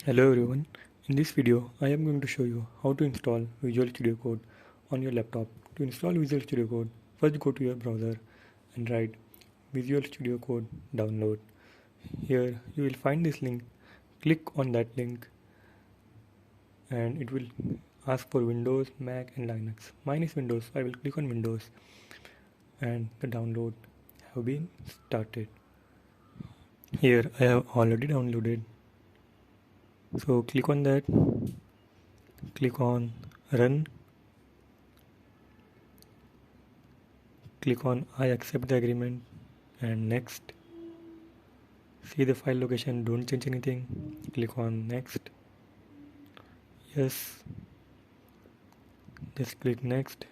Hello everyone, in this video I am going to show you how to install Visual Studio Code on your laptop. To install Visual Studio Code, first go to your browser and write Visual Studio Code download. Here you will find this link, click on that link and it will ask for Windows, Mac and Linux. Mine is Windows, so I will click on Windows and the download have been started. Here I have already downloaded, so click on that, click on run. Click on I accept the agreement and next. See the file location, don't change anything. Click on next. Yes. Just click next.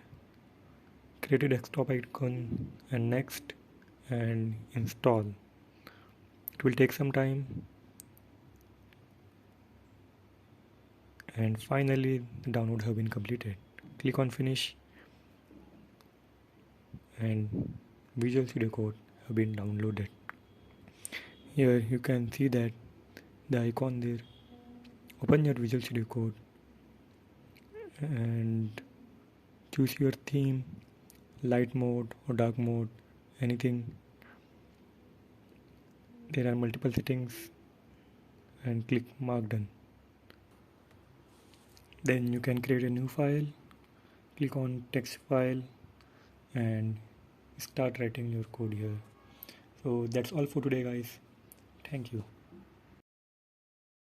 Create a desktop icon and next and install. It will take some time. And finally the download have been completed. Click on finish and Visual Studio Code have been downloaded. Here you can see that the icon there. Open your Visual Studio Code and choose your theme, light mode or dark mode, anything. There are multiple settings and click mark done. Then you can create a new file, click on text file and start writing your code here. So that's all for today guys. Thank you.